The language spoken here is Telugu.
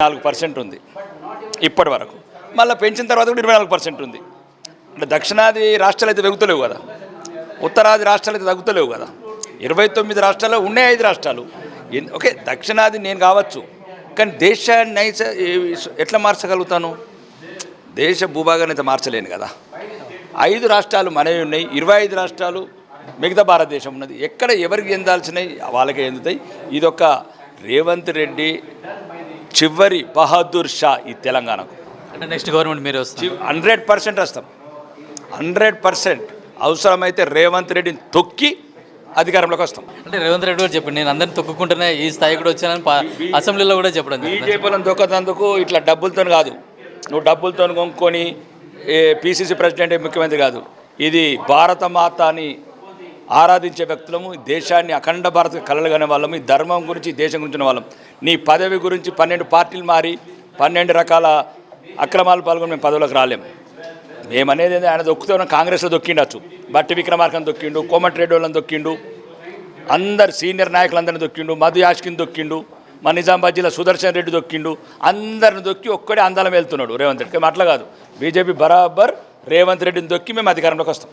4% ఉంది ఇప్పటి వరకు. మళ్ళీ పెంచిన తర్వాత కూడా 24% ఉంది. అంటే దక్షిణాది రాష్ట్రాలు అయితే తగ్గుతలేవు కదా, ఉత్తరాది రాష్ట్రాలు అయితే తగ్గుతలేవు కదా. 29 రాష్ట్రాల్లో ఉండే 5 రాష్ట్రాలు ఓకే. దక్షిణాది నేను కావచ్చు, కానీ దేశాన్ని ఎట్లా మార్చగలుగుతాను? దేశ భూభాగాన్ని అయితే మార్చలేను కదా. 5 రాష్ట్రాలు మనవి ఉన్నాయి, 25 రాష్ట్రాలు మిగతా భారతదేశం ఉన్నది. ఎక్కడ ఎవరికి చెందాల్సినవి వాళ్ళకే చెందుతాయి. ఇదొక రేవంత్ రెడ్డి చివరి బహదూర్ షా ఈ తెలంగాణకు. అంటే నెక్స్ట్ గవర్నమెంట్ మీరు 100% వస్తాం. 100% అవసరమైతే రేవంత్ రెడ్డిని తొక్కి అధికారంలోకి వస్తాం. అంటే రేవంత్ రెడ్డి కూడా చెప్పండి, నేను అందరిని తొక్కుకుంటేనే ఈ స్థాయి కూడా వచ్చానని అసెంబ్లీలో కూడా చెప్పడం. బీజేపీలను తొక్కతందుకు ఇట్లా డబ్బులతో కాదు, నువ్వు డబ్బులతో కొనుక్కొని పిసిసి ప్రెసిడెంట్ ముఖ్యమంత్రి కాదు. ఇది భారత మాత అని ఆరాధించే వ్యక్తులము, దేశాన్ని అఖండ భారత కలలుగానే వాళ్ళము, ఈ ధర్మం గురించి దేశం గురించిన వాళ్ళం. నీ పదవి గురించి 12 పార్టీలు మారి 12 రకాల అక్రమాలు పాల్గొని మేము పదవులకు రాలేము. మేమనేది ఆయన దొక్కుతే కాంగ్రెస్లో దొక్కిండొచ్చు, బట్టి విక్రమార్కను దొక్కిండు, కోమటిరెడ్డి వాళ్ళని దొక్కిండు, అందరు సీనియర్ నాయకులందరినీ దొక్కిండు, మధు యాష్కిని దొక్కిండు, మా నిజామాబాద్ జిల్లా సుదర్శన్ రెడ్డి దొక్కిండు. అందరిని దొక్కి ఒక్కడే అందలం వెళ్తున్నాడు రేవంత్ రెడ్డి. అట్లా కాదు, బీజేపీ బరాబర్ రేవంత్ రెడ్డిని దొక్కి మేము అధికారంలోకి వస్తాం.